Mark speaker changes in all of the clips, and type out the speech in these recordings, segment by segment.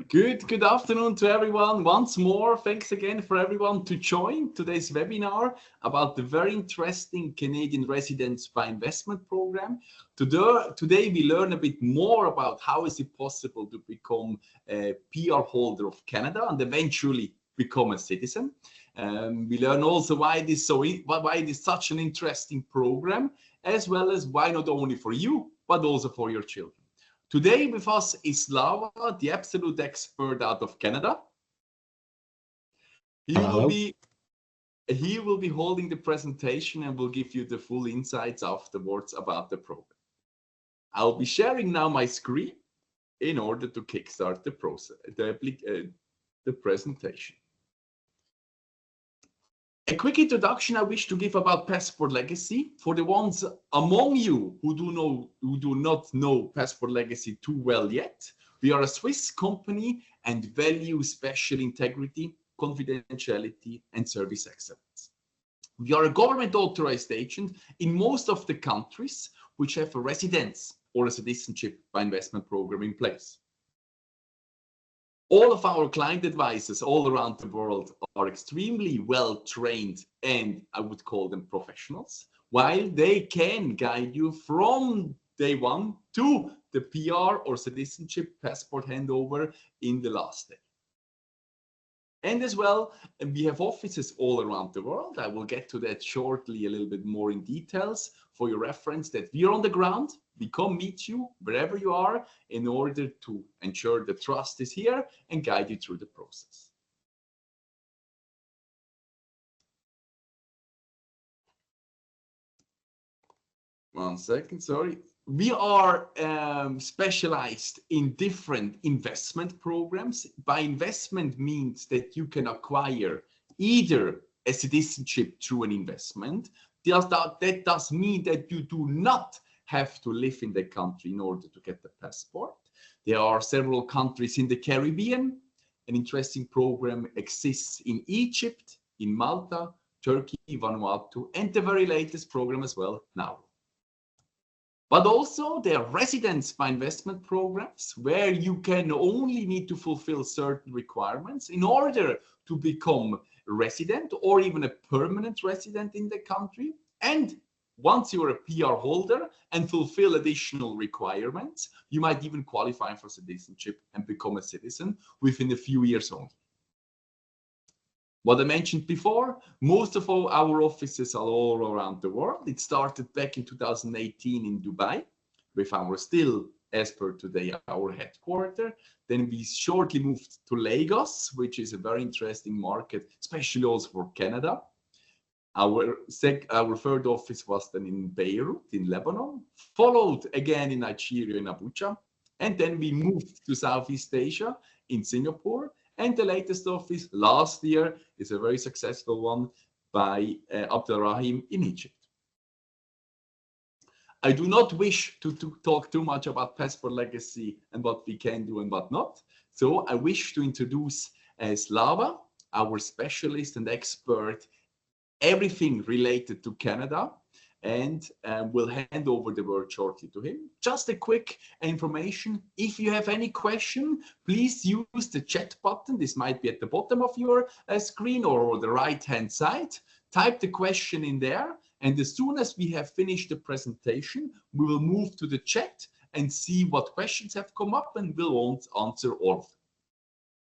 Speaker 1: Good afternoon to everyone. Once more, thanks again for everyone to join today's webinar about the very interesting Canadian Residence by Investment program. Today we learn a bit more about how is it possible to become a PR holder of Canada and eventually become a citizen. We learn also why it is such an interesting program, as well as why not only for you, but also for your children. Today with us is Slava, the absolute expert out of Canada. He will be holding the presentation and will give you the full insights afterwards about the program. I'll be sharing now my screen in order to kickstart the process, the presentation. A quick introduction I wish to give about Passport Legacy. For the ones among you who do not know Passport Legacy too well yet, we are a Swiss company and value special integrity, confidentiality, and service excellence. We are a government authorized agent in most of the countries which have a residence or a citizenship by investment program in place. All of our client advisors all around the world are extremely well trained, and I would call them professionals, while they can guide you from day one to the PR or citizenship passport handover in the last day. And as well, we have offices all around the world. I will get to that shortly a little bit more in details for your reference that we are on the ground. We come meet you wherever you are in order to ensure the trust is here and guide you through the process. One second, sorry. We are specialized in different investment programs. By investment means that you can acquire either a citizenship through an investment. That does mean that you do not have to live in the country in order to get the passport. There are several countries in the Caribbean. An interesting program exists in Egypt, in Malta, Turkey, Vanuatu, and the very latest program as well now. But also there are residence by investment programs where you can only need to fulfill certain requirements in order to become a resident or even a permanent resident in the country. And once you're a PR holder and fulfill additional requirements, you might even qualify for citizenship and become a citizen within a few years only. What I mentioned before, most of our offices are all around the world. It started back in 2018 in Dubai with our still, as per today, our headquarters. Then we shortly moved to Lagos, which is a very interesting market, especially also for Canada. Our third office was then in Beirut, in Lebanon, followed again in Nigeria, in Abuja. And then we moved to Southeast Asia, in Singapore. And the latest office last year is a very successful one by Abdelrahim in Egypt. I do not wish to talk too much about Passport Legacy and what we can do and what not. So I wish to introduce Slava, our specialist and expert, everything related to Canada, and we'll hand over the word shortly to him. Just a quick information. If you have any question, please use the chat button. This might be at the bottom of your screen or the right-hand side. Type the question in there. And as soon as we have finished the presentation, we will move to the chat and see what questions have come up and we'll answer all of them.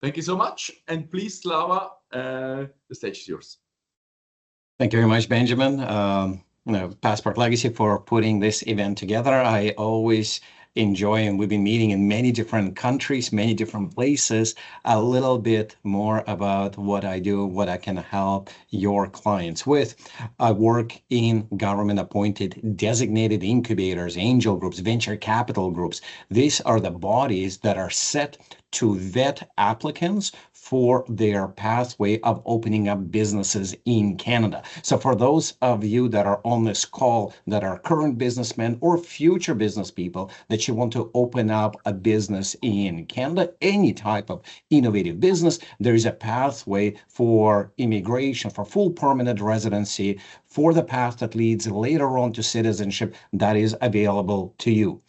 Speaker 1: Thank you so much. And please, Slava, the stage is yours.
Speaker 2: Thank you very much, Benjamin. Passport Legacy for putting this event together. I always enjoy, and we've been meeting in many different countries, many different places, a little bit more about what I do, what I can help your clients with. I work in government-appointed designated incubators, angel groups, venture capital groups. These are the bodies that are set to vet applicants for their pathway of opening up businesses in Canada. So for those of you that are on this call that are current businessmen or future business people that you want to open up a business in Canada, any type of innovative business, there is a pathway for immigration, for full permanent residency, for the path that leads later on to citizenship that is available to you.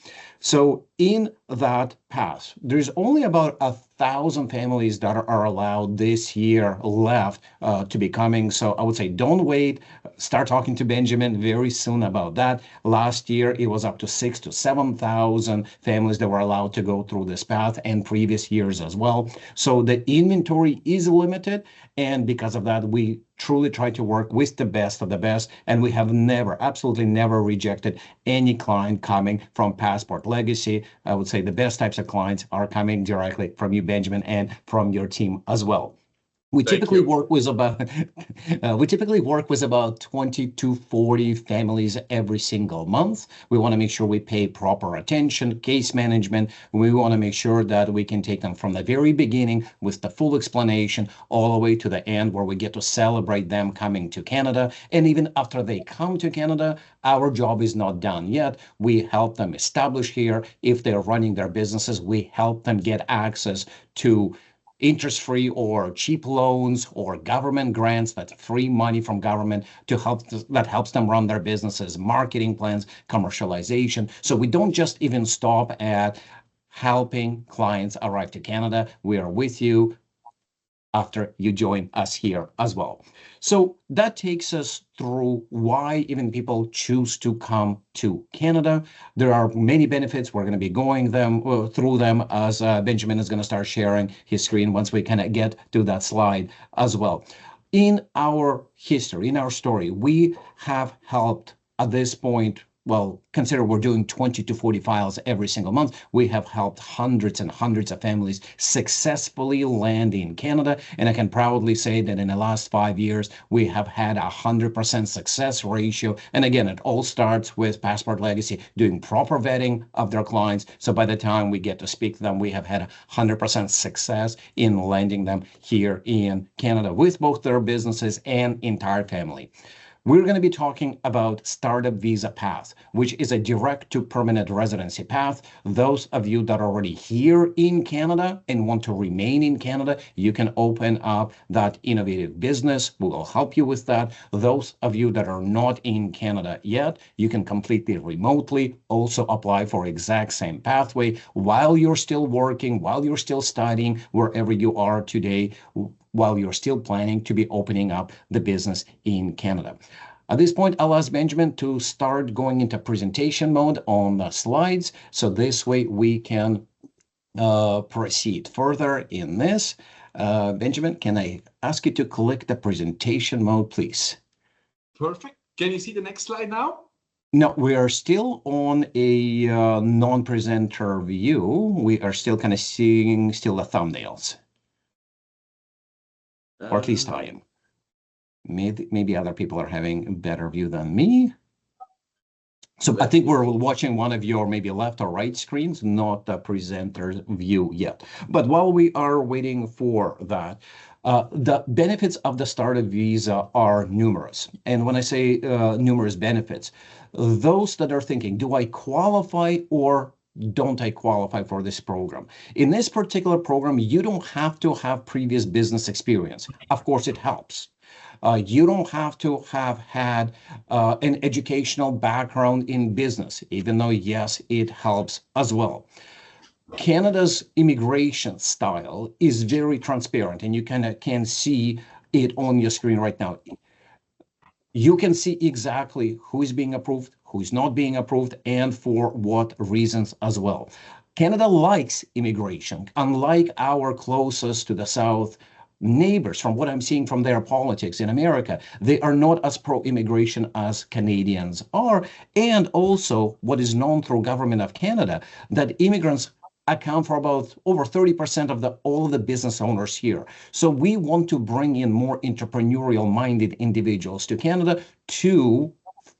Speaker 2: So in that path, there's only about 1,000 families that are allowed this year left to be coming. So I would say don't wait. Start talking to Benjamin very soon about that. Last year, it was up to 6,000 to 7,000 families that were allowed to go through this path, and previous years as well. So the inventory is limited. And because of that, we truly try to work with the best of the best. And we have never, absolutely never rejected any client coming from Passport Legacy. I would say the best types of clients are coming directly from you, Benjamin, and from your team as well. We typically work with about 20 to 40 families every single month. We want to make sure we pay proper attention, case management. We want to make sure that we can take them from the very beginning with the full explanation all the way to the end, where we get to celebrate them coming to Canada. And even after they come to Canada, our job is not done yet. We help them establish here. If they're running their businesses, we help them get access to interest-free or cheap loans or government grants, that's free money from government that helps them run their businesses, marketing plans, commercialization. So we don't just even stop at helping clients arrive to Canada. We are with you after you join us here as well. So that takes us through why even people choose to come to Canada. There are many benefits. We're going to be going through them as Benjamin is going to start sharing his screen once we kind of get to that slide as well. In our history, in our story, we have helped at this point, well, consider we're doing 20 to 40 files every single month. We have helped hundreds and hundreds of families successfully land in Canada. And I can proudly say that in the last 5 years, we have had 100% success ratio. And again, it all starts with Passport Legacy doing proper vetting of their clients. So by the time we get to speak to them, we have had 100% success in landing them here in Canada with both their businesses and entire family. We're going to be talking about Startup Visa Path, which is a direct to permanent residency path. Those of you that are already here in Canada and want to remain in Canada, you can open up that innovative business. We will help you with that. Those of you that are not in Canada yet, you can completely remotely also apply for exact same pathway while you're still working, while you're still studying, wherever you are today, while you're still planning to be opening up the business in Canada. At this point, I'll ask Benjamin to start going into presentation mode on the slides. So this way we can proceed further in this. Benjamin, can I ask you to click the presentation mode, please?
Speaker 1: Perfect. Can you see the next slide now?
Speaker 2: No, we are still on a non-presenter view. We are still kind of seeing still the thumbnails. Or at least I am. Maybe other people are having a better view than me. So I think we're watching one of your maybe left or right screens, not the presenter's view yet. But while we are waiting for that, the benefits of the startup visa are numerous. And when I say numerous benefits, those that are thinking, do I qualify or don't I qualify for this program? In this particular program, you don't have to have previous business experience. Of course, it helps. You don't have to have had an educational background in business, even though, yes, it helps as well. Canada's immigration style is very transparent, and you kind of can see it on your screen right now. You can see exactly who is being approved, who is not being approved, and for what reasons as well. Canada likes immigration, unlike our closest to the south neighbors. From what I'm seeing from their politics in America, they are not as pro-immigration as Canadians are. And also what is known through Government of Canada, that immigrants account for about over 30% of all of the business owners here. So we want to bring in more entrepreneurial minded individuals to Canada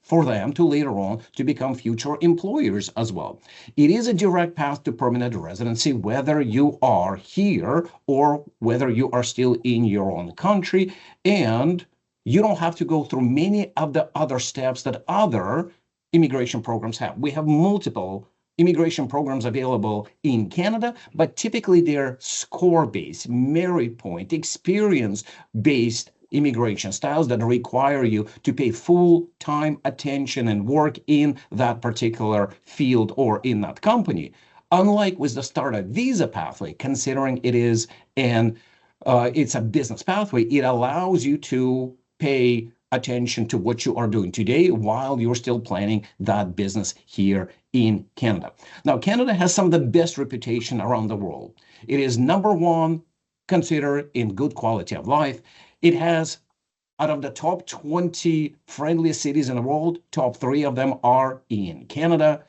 Speaker 2: for them to later on to become future employers as well. It is a direct path to permanent residency, whether you are here or whether you are still in your own country, and you don't have to go through many of the other steps that other immigration programs have. We have multiple immigration programs available in Canada, but typically they're score-based, merit point, experience-based immigration styles that require you to pay full-time attention and work in that particular field or in that company. Unlike with the startup visa pathway, considering it's a business pathway, it allows you to pay attention to what you are doing today while you're still planning that business here in Canada. Now, Canada has some of the best reputation around the world. It is number one considered in good quality of life. It has, out of the top 20 friendliest cities in the world, top 3 of them are in Canada.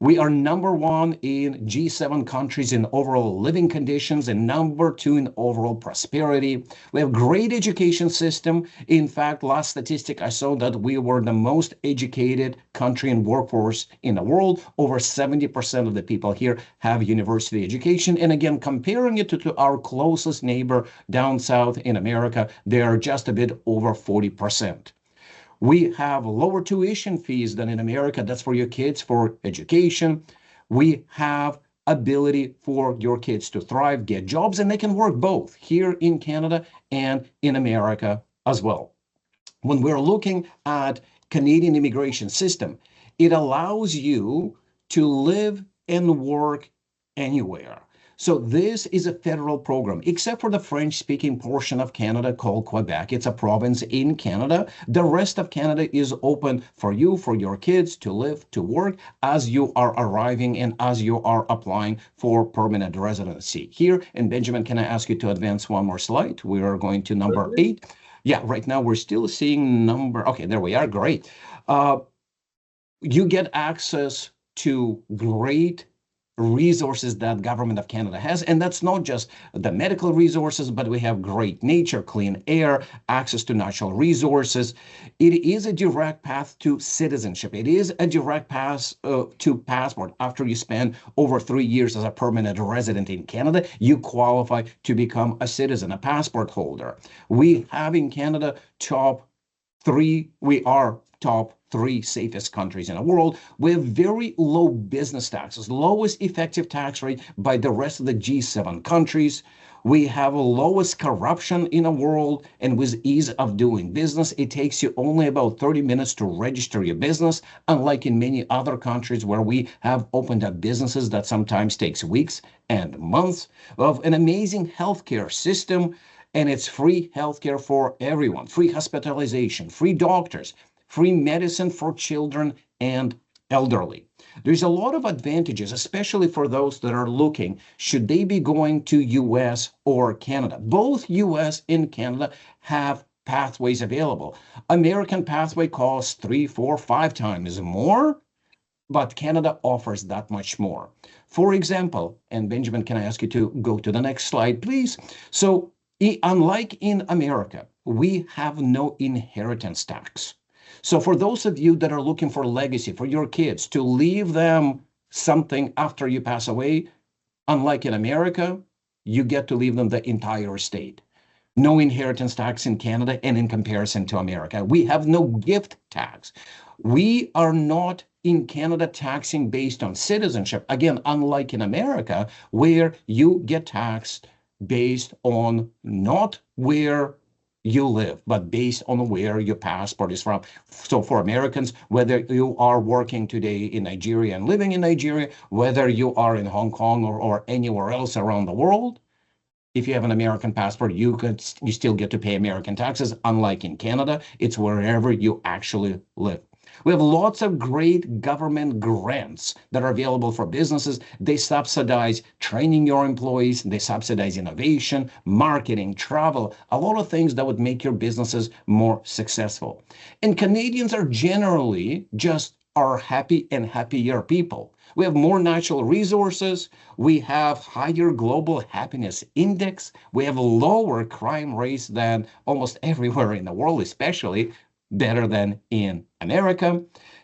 Speaker 2: We are number one in G7 countries in overall living conditions and number 2 in overall prosperity. We have great education system. In fact, last statistic I saw that we were the most educated country and workforce in the world. Over 70% of the people here have university education. And again, comparing it to our closest neighbor down south in America, they are just a bit over 40%. We have lower tuition fees than in America. That's for your kids for education. We have ability for your kids to thrive, get jobs, and they can work both here in Canada and in America as well. When we're looking at Canadian immigration system, it allows you to live and work anywhere. So this is a federal program, except for the French-speaking portion of Canada called Quebec. It's a province in Canada. The rest of Canada is open for you, for your kids to live, to work as you are arriving and as you are applying for permanent residency. Here, and Benjamin, can I ask you to advance one more slide? We are going to number 8. Yeah, right now we're still seeing okay, there we are, great. You get access to great resources that government of Canada has, and that's not just the medical resources, but we have great nature, clean air, access to natural resources. It is a direct path to citizenship. It is a direct path to passport. After you spend over 3 years as a permanent resident in Canada, you qualify to become a citizen, a passport holder. We have in Canada we are top 3 safest countries in the world. We have very low business taxes, lowest effective tax rate by the rest of the G7 countries. We have the lowest corruption in the world, and with ease of doing business, it takes you only about 30 minutes to register your business, unlike in many other countries where we have opened up businesses that sometimes takes weeks and months. Of an amazing healthcare system, and it's free healthcare for everyone, free hospitalization, free doctors, free medicine for children and elderly. There's a lot of advantages, especially for those that are looking, should they be going to US or Canada? Both US and Canada have pathways available. American pathway costs 3, 4, 5 times more, but Canada offers that much more. For example, and Benjamin, can I ask you to go to the next slide, please? So unlike in America, we have no inheritance tax. So for those of you that are looking for legacy for your kids, to leave them something after you pass away, unlike in America, you get to leave them the entire estate. No inheritance tax in Canada and in comparison to America. We have no gift tax. We are not in Canada taxing based on citizenship. Again, unlike in America, where you get taxed based on not where you live, but based on where your passport is from. So for Americans, whether you are working today in Nigeria and living in Nigeria, whether you are in Hong Kong or anywhere else around the world, if you have an American passport, you still get to pay American taxes. Unlike in Canada, it's wherever you actually live. We have lots of great government grants that are available for businesses. They subsidize training your employees. They subsidize innovation, marketing, travel, a lot of things that would make your businesses more successful. And Canadians are generally are happy and happier people. We have more natural resources. We have higher global happiness index. We have a lower crime rates than almost everywhere in the world, especially better than in America.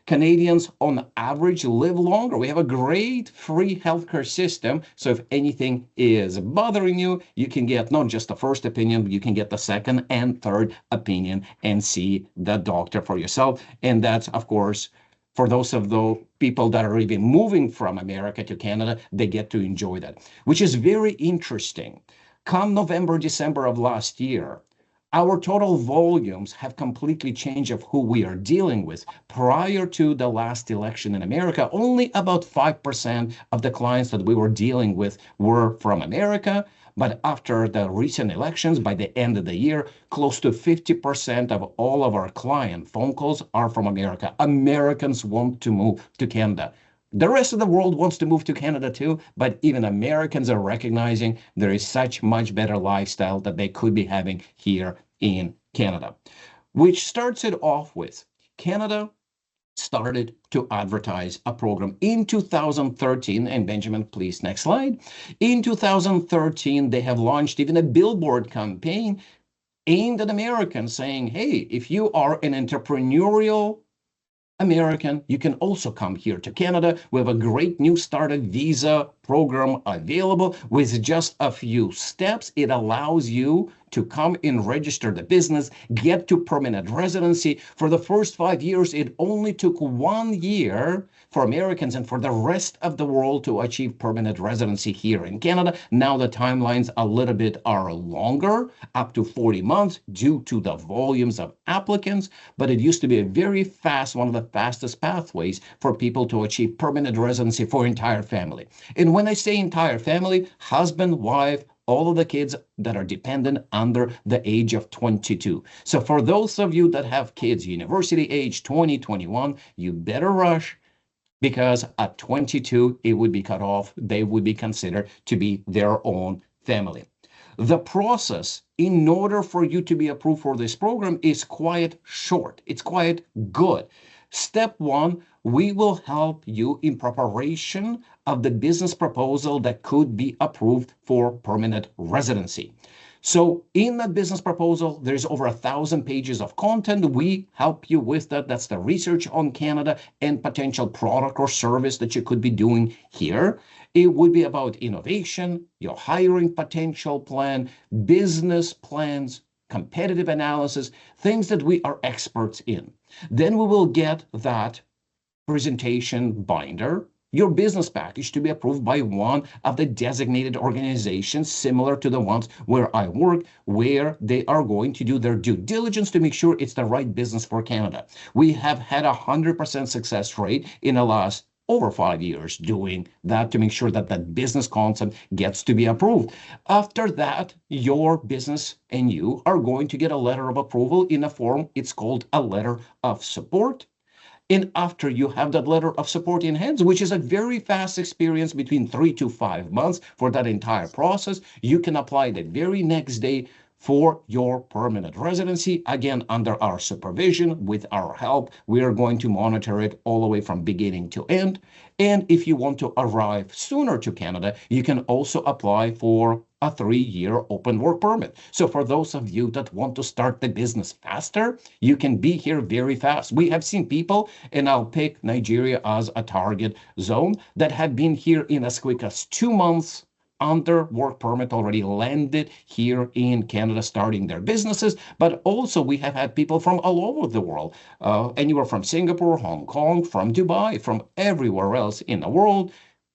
Speaker 2: Canadians on average live longer. We have a great free healthcare system. So if anything is bothering you, you can get not just the first opinion, but you can get the second and third opinion and see the doctor for yourself. And that's, of course, for those of the people that are even moving from America to Canada, they get to enjoy that, which is very interesting. Come November, December of last year, Our total volumes have completely changed of who we are dealing with. Prior to the last election in America, only about 5% of the clients that we were dealing with were from America. But after the recent elections, by the end of the year, close to 50% of all of our client phone calls are from America. Americans want to move to Canada. The rest of the world wants to move to Canada too, but even Americans are recognizing there is such much better lifestyle that they could be having here in Canada. Which starts it off with Canada started to advertise a program in 2013. And Benjamin, please, next slide. In 2013, they have launched even a billboard campaign aimed at Americans saying, hey, if you are an entrepreneurial American, you can also come here to Canada. We have a great new startup visa program available with just a few steps. It allows you to come and register the business, get to permanent residency. For the first 5 years, it only took 1 year for Americans and for the rest of the world to achieve permanent residency here in Canada. Now the timelines a little bit are longer, up to 40 months due to the volumes of applicants, but it used to be a very fast, one of the fastest pathways for people to achieve permanent residency for entire family. And when I say entire family, husband, wife, all of the kids that are dependent under the age of 22. So for those of you that have kids university age 20, 21, you better rush, because at 22, it would be cut off. They would be considered to be their own family. The process in order for you to be approved for this program is quite short. It's quite good. Step one, we will help you in preparation of the business proposal that could be approved for permanent residency. So in that business proposal, there's over 1,000 pages of content. We help you with that. That's the research on Canada and potential product or service that you could be doing here. It would be about innovation, your hiring potential plan, business plans, competitive analysis, things that we are experts in. Then we will get that presentation binder, your business package, to be approved by one of the designated organizations similar to the ones where I work, where they are going to do their due diligence to make sure it's the right business for Canada. We have had 100% success rate in the last over 5 years doing that to make sure that that business concept gets to be approved. After that, your business and you are going to get a letter of approval in a form. It's called a letter of support. And after you have that letter of support in hands, which is a very fast experience, between 3 to 5 months for that entire process, you can apply the very next day for your permanent residency. Again, under our supervision, with our help, we are going to monitor it all the way from beginning to end. And if you want to arrive sooner to Canada, you can also apply for a 3-year open work permit. So for those of you that want to start the business faster, you can be here very fast. We have seen people, and I'll pick Nigeria as a target zone, that have been here in as quick as 2 months under work permit, already landed here in Canada starting their businesses. But also we have had people from all over the world, anywhere from Singapore, Hong Kong, from Dubai, from everywhere else in the world,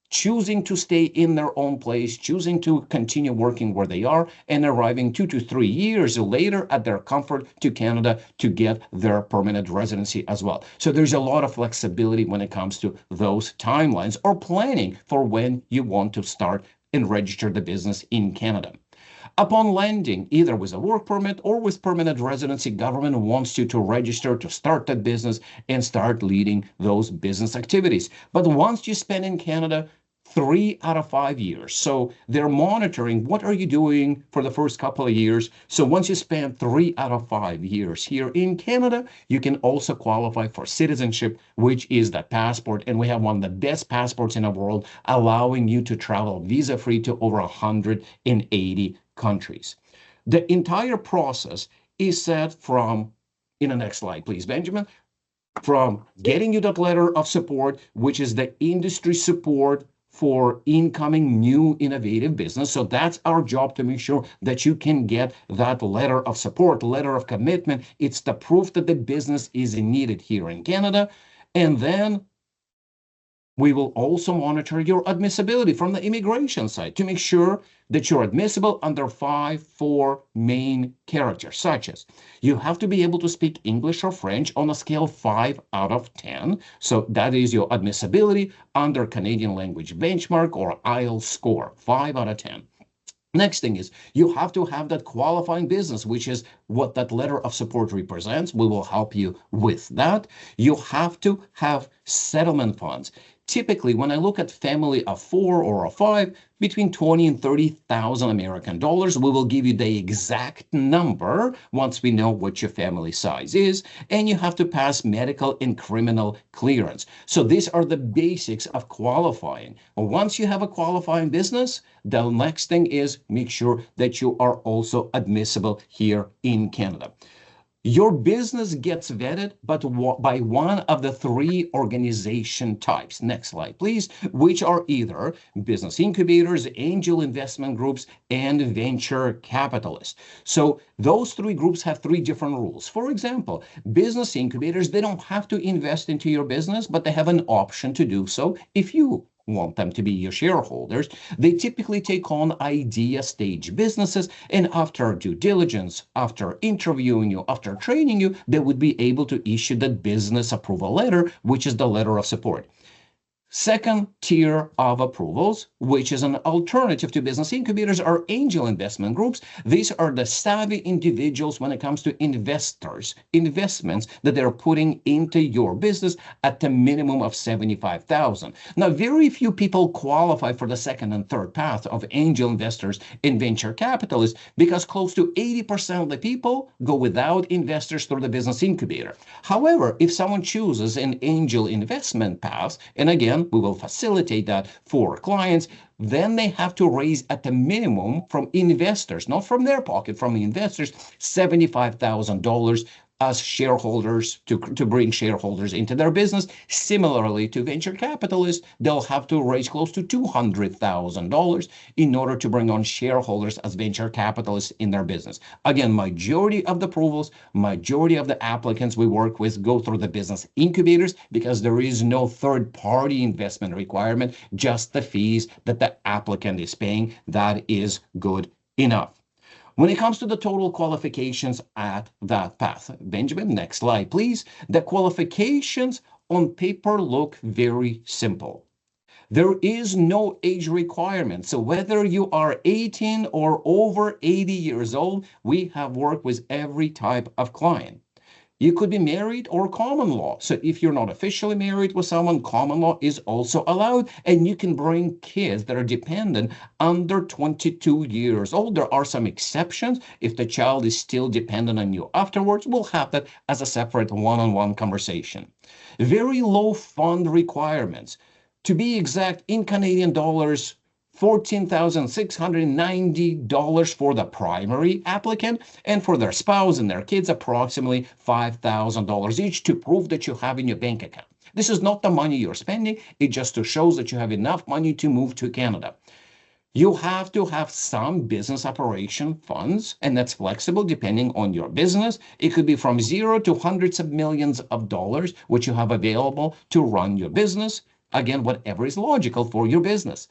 Speaker 2: choosing to stay in their own place, choosing to continue working where they are, and arriving 2 to 3 years later at their comfort to Canada to get their permanent residency as well. So there's a lot of flexibility when it comes to those timelines or planning for when you want to start and register the business in Canada. Upon landing, either with a work permit or with permanent residency, government wants you to register to start that business and start leading those business activities. But once you spend in Canada 3 out of 5 years, so they're monitoring what are you doing for the first couple of years. So once you spend 3 out of 5 years here in Canada, you can also qualify for citizenship, which is the passport. And we have one of the best passports in the world, allowing you to travel visa-free to over 180 countries. The entire process is set from, in the next slide, please, Benjamin, from getting you that letter of support, which is the industry support for incoming new innovative business. So that's our job, to make sure that you can get that letter of support, letter of commitment. It's the proof that the business is needed here in Canada. And then We will also monitor your admissibility from the immigration side to make sure that you're admissible under 4 main characters, such as you have to be able to speak English or French on a scale of 5 out of 10. So that is your admissibility under Canadian language benchmark or IELTS score, 5 out of 10. Next thing is you have to have that qualifying business, which is what that letter of support represents. We will help you with that. You have to have settlement funds. Typically, when I look at family of 4 or a 5, between 20 and 30,000 American dollars, we will give you the exact number once we know what your family size is, and you have to pass medical and criminal clearance. So these are the basics of qualifying. Once you have a qualifying business, the next thing is make sure that you are also admissible here in Canada. Your business gets vetted by one of the 3 organization types. Next slide, please, which are either business incubators, angel investment groups, and venture capitalists. So those 3 groups have 3 different rules. For example, business incubators, they don't have to invest into your business, but they have an option to do so if you want them to be your shareholders. They typically take on idea stage businesses, and after due diligence, after interviewing you, after training you, they would be able to issue that business approval letter, which is the letter of support. Second tier of approvals, which is an alternative to business incubators, are angel investment groups. These are the savvy individuals when it comes to investments that they're putting into your business at the minimum of $75,000. Now, very few people qualify for the second and third path of angel investors and venture capitalists because close to 80% of the people go without investors through the business incubator. However, if someone chooses an angel investment path, and again, we will facilitate that for clients, then they have to raise at the minimum from investors, not from their pocket, from investors, $75,000 as shareholders to bring shareholders into their business. Similarly to venture capitalists, they'll have to raise close to $200,000 in order to bring on shareholders as venture capitalists in their business. Again, majority of the approvals, majority of the applicants we work with go through the business incubators because there is no third-party investment requirement, just the fees that the applicant is paying. That is good enough. When it comes to the total qualifications at that path, Benjamin, next slide, please. The qualifications on paper look very simple. There is no age requirement. So whether you are 18 or over 80 years old, we have worked with every type of client. You could be married or common law. So if you're not officially married with someone, common law is also allowed. And you can bring kids that are dependent under 22 years old. There are some exceptions. If the child is still dependent on you afterwards, we'll have that as a separate one-on-one conversation. Very low fund requirements. To be exact, in Canadian dollars, $14,690 for the primary applicant, and for their spouse and their kids, approximately $5,000 each to prove that you have in your bank account. This is not the money you're spending. It just shows that you have enough money to move to Canada. You have to have some business operation funds, and that's flexible depending on your business. It could be from 0 to hundreds of millions of dollars, which you have available to run your business. Again, whatever is logical for your business.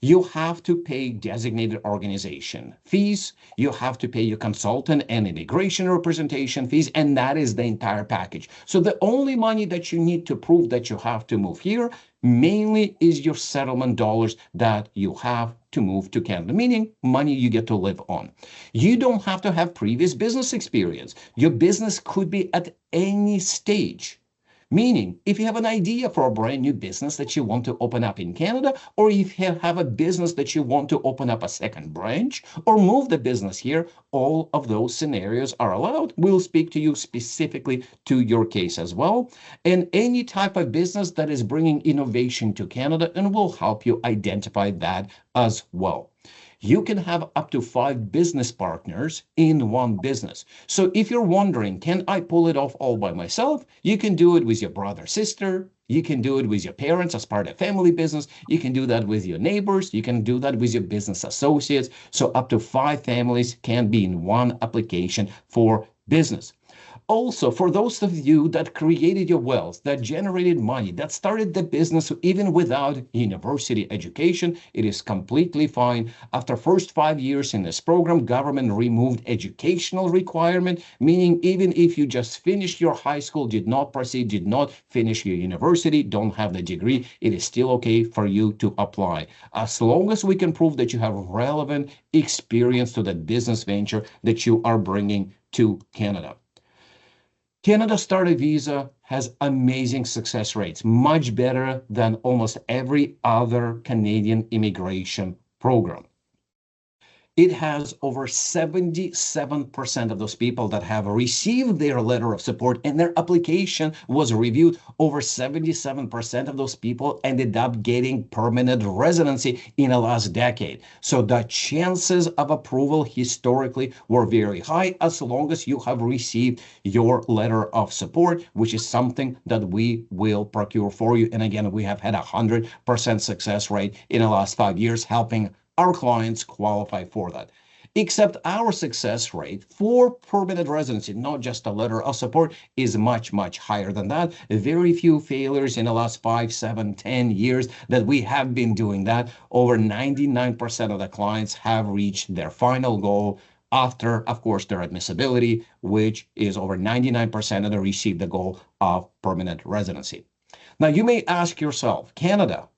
Speaker 2: You have to pay designated organization fees. You have to pay your consultant and immigration representation fees, and that is the entire package. So the only money that you need to prove that you have to move here mainly is your settlement dollars that you have to move to Canada, meaning money you get to live on. You don't have to have previous business experience. Your business could be at any stage. Meaning, if you have an idea for a brand new business that you want to open up in Canada, or if you have a business that you want to open up a second branch, or move the business here, all of those scenarios are allowed. We'll speak to you specifically to your case as well. And any type of business that is bringing innovation to Canada, and we'll help you identify that as well. You can have up to 5 business partners in one business. So if you're wondering, can I pull it off all by myself? You can do it with your brother, sister. You can do it with your parents as part of family business. You can do that with your neighbors. You can do that with your business associates. So up to 5 families can be in one application for business. also, for those of you that created your wealth, that generated money, that started the business even without university education, it is completely fine. After first 5 years in this program, government removed educational requirement, meaning even if you just finished your high school, did not proceed, did not finish your university, don't have the degree, it is still okay for you to apply. As long as we can prove that you have relevant experience to that business venture that you are bringing to Canada. Canada Starter Visa has amazing success rates, much better than almost every other Canadian immigration program. It has over 77% of those people that have received their letter of support and their application was reviewed. Over 77% of those people ended up getting permanent residency in the last decade. So the chances of approval historically were very high as long as you have received your letter of support, which is something that we will procure for you. And again, we have had 100% success rate in the last 5 years, helping our clients qualify for that. Except our success rate for permanent residency, not just a letter of support, is much, much higher than that. Very few failures in the last 5, 7, 10 years that we have been doing that. Over 99% of the clients have reached their final goal after, of course, their admissibility, which is over 99% of them receive the goal of permanent residency. Now, you may ask yourself, Canada,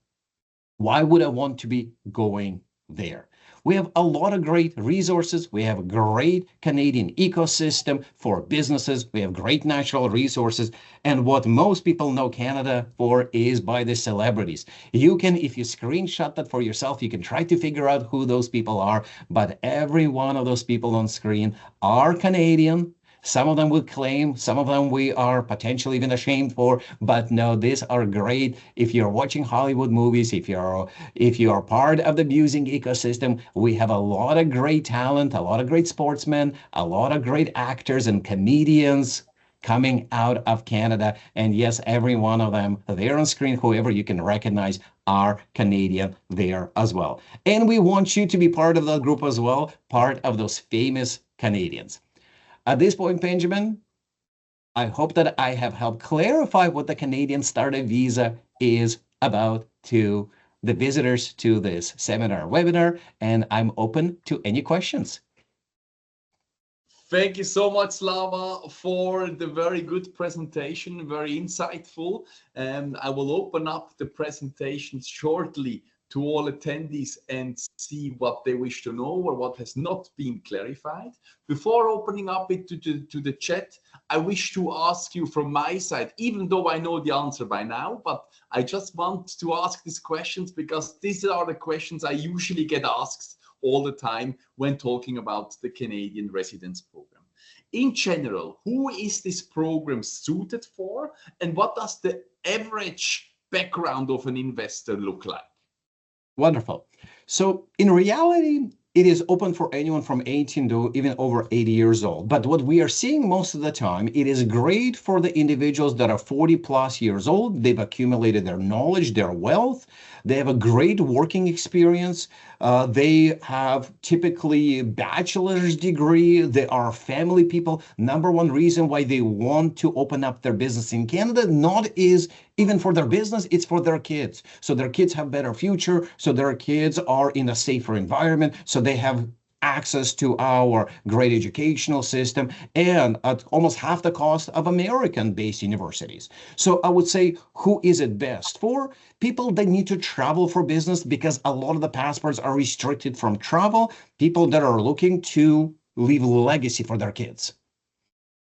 Speaker 2: why would I want to be going there? We have a lot of great resources. We have a great Canadian ecosystem for businesses. We have great natural resources. And what most people know Canada for is by the celebrities. You can, if you screenshot that for yourself, you can try to figure out who those people are. But every one of those people on screen are Canadian. Some of them will claim, some of them we are potentially even ashamed for, but no, these are great. If you're watching Hollywood movies, if you are part of the music ecosystem, we have a lot of great talent, a lot of great sportsmen, a lot of great actors and comedians coming out of Canada. And yes, every one of them there on screen, whoever you can recognize, are Canadian there as well. And we want you to be part of that group as well, part of those famous Canadians. At this point, Benjamin, I hope that I have helped clarify what the Canadian Starter Visa is about to the visitors to this seminar webinar, and I'm open to any questions.
Speaker 1: Thank you so much, Slava, for the very good presentation, very insightful. And I will open up the presentation shortly to all attendees and see what they wish to know or what has not been clarified. Before opening up it to the chat, I wish to ask you from my side, even though I know the answer by now, but I just want to ask these questions because these are the questions I usually get asked all the time when talking about the Canadian residence program. In general, who is this program suited for, and what does the average background of an investor look like?
Speaker 2: Wonderful. So in reality, it is open for anyone from 18 to even over 80 years old. But what we are seeing most of the time, it is great for the individuals that are 40 plus years old. They've accumulated their knowledge, their wealth. They have a great working experience. They have typically a bachelor's degree. They are family people. Number one reason why they want to open up their business in Canada, not is even for their business, it's for their kids. So their kids have better future. So their kids are in a safer environment. So they have access to our great educational system and at almost half the cost of American-based universities. So I would say, who is it best for? People that need to travel for business because a lot of the passports are restricted from travel. People that are looking to leave a legacy for their kids.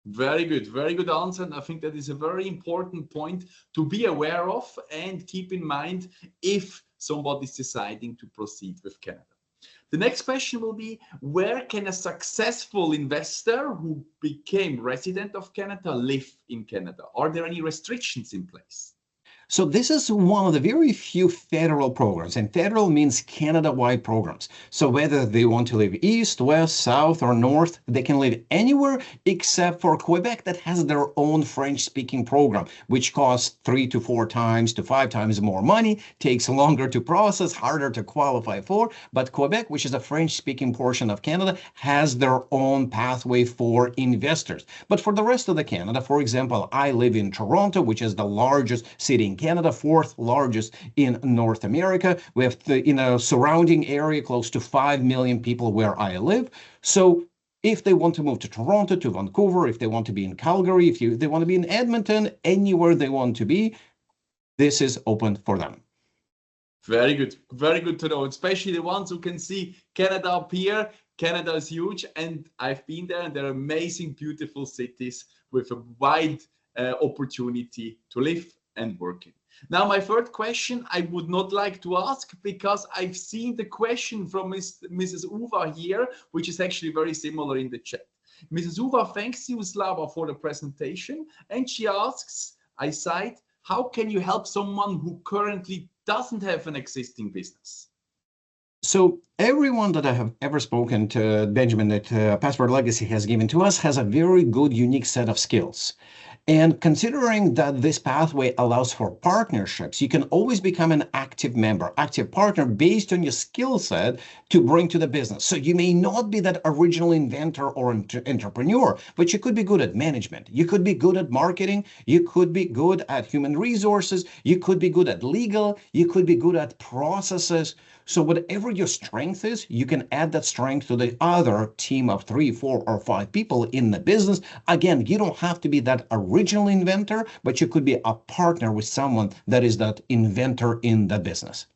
Speaker 1: Very good answer. And I think that is a very important point to be aware of and keep in mind if somebody is deciding to proceed with Canada. The next question will be, where can a successful investor who became resident of Canada live in Canada? Are there any restrictions in place?
Speaker 2: So this is one of the very few federal programs, and federal means Canada-wide programs. So whether they want to live east, west, south, or north, they can live anywhere except for Quebec that has their own French-speaking program, which costs 3 to 4 times to 5 times more money, takes longer to process, harder to qualify for. But Quebec, which is a French-speaking portion of Canada, has their own pathway for investors. But for the rest of the Canada, for example, I live in Toronto, which is the largest city in Canada, fourth largest in North America. We have in a surrounding area close to 5 million people where I live. So if they want to move to Toronto, to Vancouver, if they want to be in Calgary, if they want to be in Edmonton, anywhere they want to be, this is open for them.
Speaker 1: Very good to know, especially the ones who can see Canada up here. Canada is huge, and I've been there, and they're amazing, beautiful cities with a wide opportunity to live and work in. Now, my third question I would not like to ask, because I've seen the question from Mrs. Uva here, which is actually very similar in the chat. Mrs. Uva thanks you, Slava, for the presentation, and she asks, I cite, how can you help someone who currently doesn't have an existing business?
Speaker 2: So everyone that I have ever spoken to, Benjamin, that Passport Legacy has given to us has a very good, unique set of skills. And considering that this pathway allows for partnerships, you can always become an active member, active partner based on your skill set to bring to the business. So you may not be that original inventor or entrepreneur, but you could be good at management. You could be good at marketing. You could be good at human resources. You could be good at legal. You could be good at processes. So whatever your strength is, you can add that strength to the other team of 3, 4, or 5 people in the business. Again, you don't have to be that original inventor, but you could be a partner with someone that is that inventor in the business.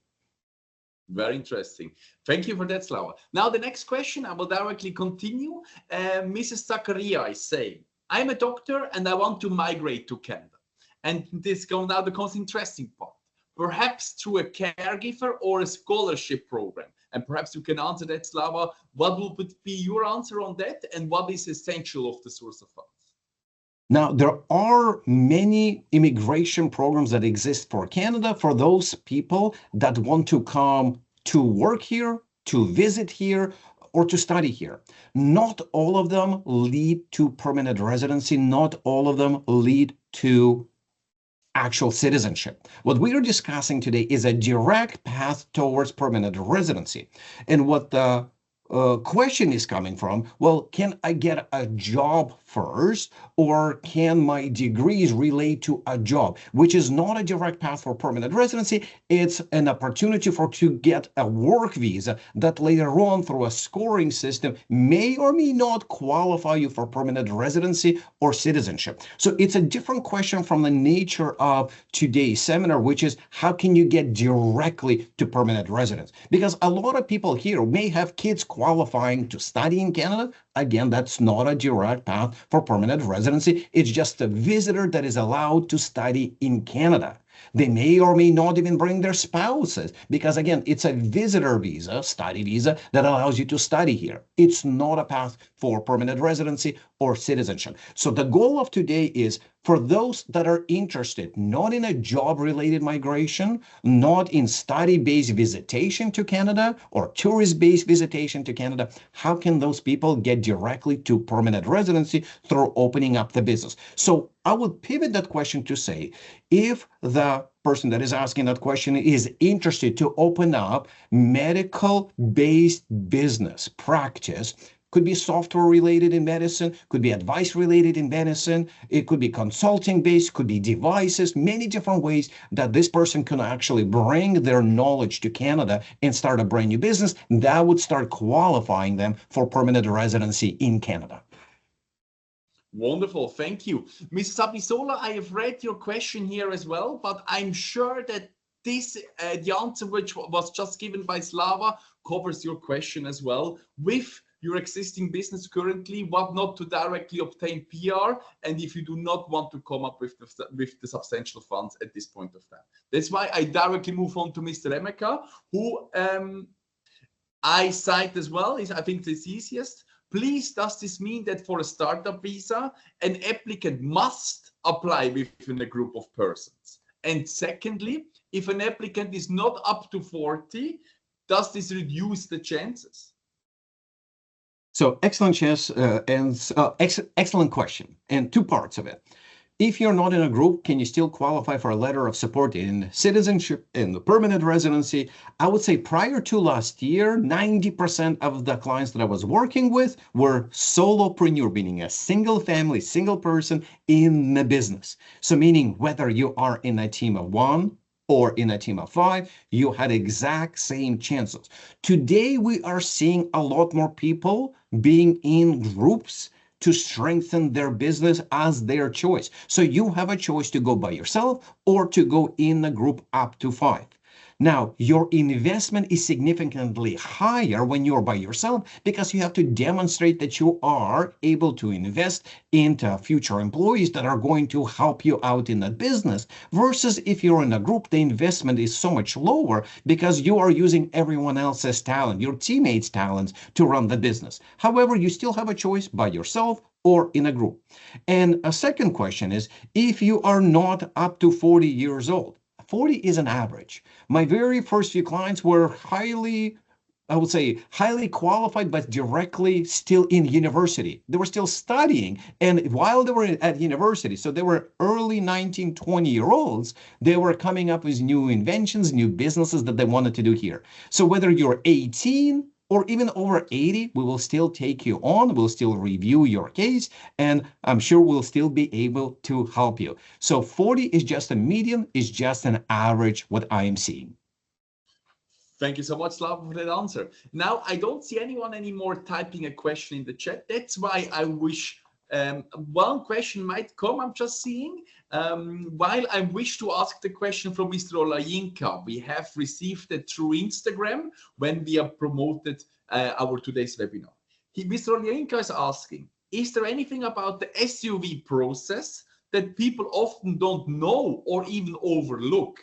Speaker 1: Very interesting. Thank you for that, Slava. Now, the next question, I will directly continue. Mrs. Zakaria is saying, I'm a doctor and I want to migrate to Canada. And this now becomes interesting part. Perhaps through a caregiver or a scholarship program. And perhaps you can answer that, Slava. What would be your answer on that? And what is essential of the source of funds?
Speaker 2: Now, there are many immigration programs that exist for Canada for those people that want to come to work here, to visit here, or to study here. Not all of them lead to permanent residency. Not all of them lead to actual citizenship. What we are discussing today is a direct path towards permanent residency. And what the question is coming from, well, can I get a job first, or can my degrees relate to a job, which is not a direct path for permanent residency. It's an opportunity to get a work visa that later on through a scoring system may or may not qualify you for permanent residency or citizenship. So it's a different question from the nature of today's seminar, which is how can you get directly to permanent residence? Because a lot of people here may have kids qualifying to study in Canada. Again, that's not a direct path for permanent residency. It's just a visitor that is allowed to study in Canada. They may or may not even bring their spouses because, again, it's a visitor visa, study visa, that allows you to study here. It's not a path for permanent residency or citizenship. So the goal of today is for those that are interested, not in a job-related migration, not in study-based visitation to Canada or tourist-based visitation to Canada, how can those people get directly to permanent residency through opening up the business? So I would pivot that question to say, if the person that is asking that question is interested to open up medical-based business practice, could be software related in medicine, could be advice related in medicine, it could be consulting based, could be devices, many different ways that this person can actually bring their knowledge to Canada and start a brand new business that would start qualifying them for permanent residency in Canada.
Speaker 1: Wonderful, thank you. Mrs. Abisola, I have read your question here as well, but I'm sure that this, the answer which was just given by Slava covers your question as well. With your existing business currently, what not to directly obtain PR, and if you do not want to come up with the substantial funds at this point of time. That's why I directly move on to Mr. Emeka, who I cite as well, I think this easiest. Please, does this mean that for a startup visa, an applicant must apply within a group of persons? And secondly, if an applicant is not up to 40, does this reduce the chances?
Speaker 2: So excellent, excellent question, and two parts of it. If you're not in a group, can you still qualify for a letter of support in citizenship, in the permanent residency? I would say prior to last year, 90% of the clients that I was working with were solopreneur, meaning a single family, single person in the business. So meaning whether you are in a team of one or in a team of five, you had exact same chances. Today, we are seeing a lot more people being in groups to strengthen their business as their choice. So you have a choice to go by yourself or to go in a group up to five. Now, your investment is significantly higher when you're by yourself because you have to demonstrate that you are able to invest into future employees that are going to help you out in that business. Versus if you're in a group, the investment is so much lower because you are using everyone else's talent, your teammates' talents to run the business. However, you still have a choice by yourself or in a group. And a second question is, if you are not up to 40 years old, 40 is an average. My very first few clients were highly qualified, but directly still in university. They were still studying. And while they were at university, so they were early 19, 20-year-olds, they were coming up with new inventions, new businesses that they wanted to do here. So whether you're 18 or even over 80, we will still take you on, we'll still review your case, and I'm sure we'll still be able to help you. So 40 is just a median, is just an average what I am seeing.
Speaker 1: Thank you so much, Slava, for that answer. Now, I don't see anyone anymore typing a question in the chat. That's why I wish one question might come, I'm just seeing. While I wish to ask the question from Mr. Olajinka, we have received it through Instagram when we have promoted our today's webinar. Mr. Olajinka is asking, is there anything about the SUV process that people often don't know or even overlook?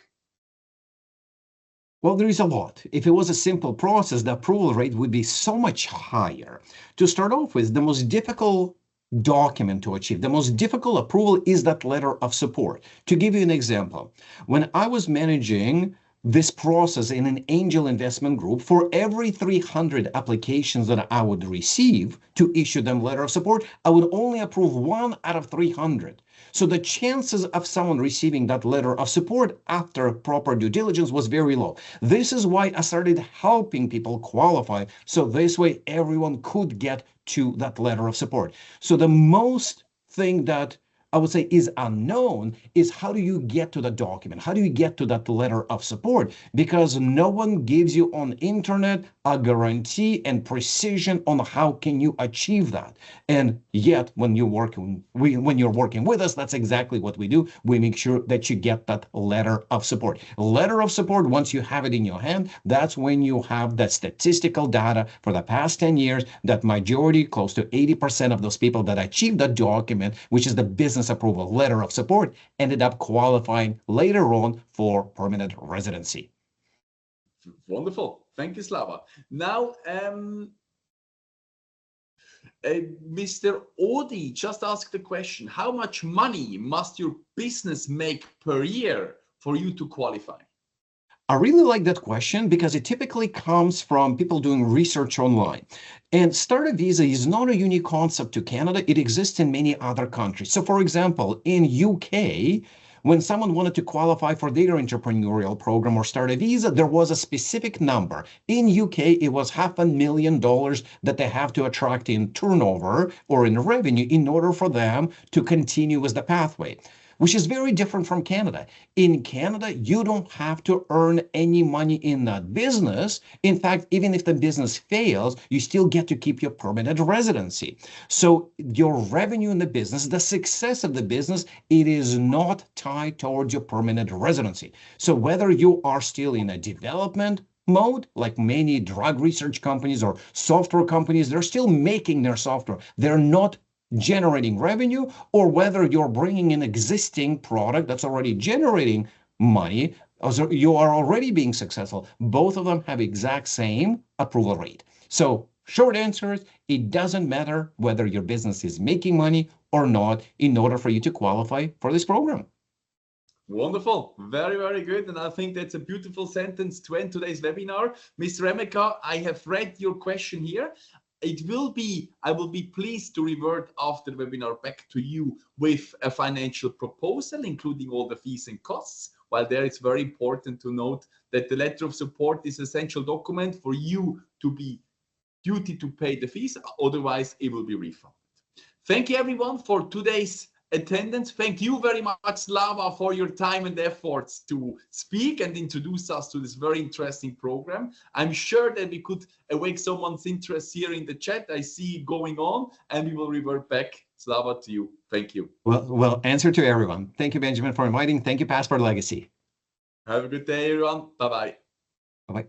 Speaker 2: Well, there is a lot. If it was a simple process, the approval rate would be so much higher. To start off with, the most difficult document to achieve, the most difficult approval is that letter of support. To give you an example, when I was managing this process in an angel investment group, for every 300 applications that I would receive to issue them letter of support, I would only approve 1 out of 300. So the chances of someone receiving that letter of support after proper due diligence was very low. This is why I started helping people qualify. So this way everyone could get to that letter of support. So the most thing that I would say is unknown is how do you get to the document? How do you get to that letter of support? Because no one gives you on internet a guarantee and precision on how can you achieve that. And yet when you're working with us, that's exactly what we do. We make sure that you get that letter of support. Letter of support, once you have it in your hand, that's when you have the statistical data for the past 10 years that majority, close to 80% of those people that achieved that document, which is the business approval letter of support, ended up qualifying later on for permanent residency.
Speaker 1: Wonderful. Thank you, Slava. Now, Mr. Odi just asked the question, how much money must your business make per year for you to qualify?
Speaker 2: I really like that question because it typically comes from people doing research online. And starter visa is not a unique concept to Canada. It exists in many other countries. So for example, in UK, when someone wanted to qualify for their entrepreneurial program or start a visa, there was a specific number. In UK, it was $500,000 that they have to attract in turnover or in revenue in order for them to continue with the pathway, which is very different from Canada. In Canada, you don't have to earn any money in that business. In fact, even if the business fails, you still get to keep your permanent residency. So your revenue in the business, the success of the business, it is not tied towards your permanent residency. So whether you are still in a development mode, like many drug research companies or software companies, they're still making their software. They're not generating revenue, or whether you're bringing an existing product that's already generating money, so you are already being successful. Both of them have exact same approval rate. So short answer is, it doesn't matter whether your business is making money or not in order for you to qualify for this program.
Speaker 1: Wonderful. Very, very good. And I think that's a beautiful sentence to end today's webinar. Mr. Remeka, I have read your question here. I will be pleased to revert after the webinar back to you with a financial proposal, including all the fees and costs. While there, it's very important to note that the letter of support is an essential document for you to be duty to pay the fees. Otherwise, it will be refunded. Thank you, everyone, for today's attendance. Thank you very much, Slava, for your time and efforts to speak and introduce us to this very interesting program. I'm sure that we could awake someone's interest here in the chat. I see it going on, and we will revert back, Slava, to you. Thank you.
Speaker 2: Well, answer to everyone. Thank you, Benjamin, for inviting. Thank you, Passport Legacy.
Speaker 1: Have a good day, everyone. Bye-bye.
Speaker 2: Bye-bye.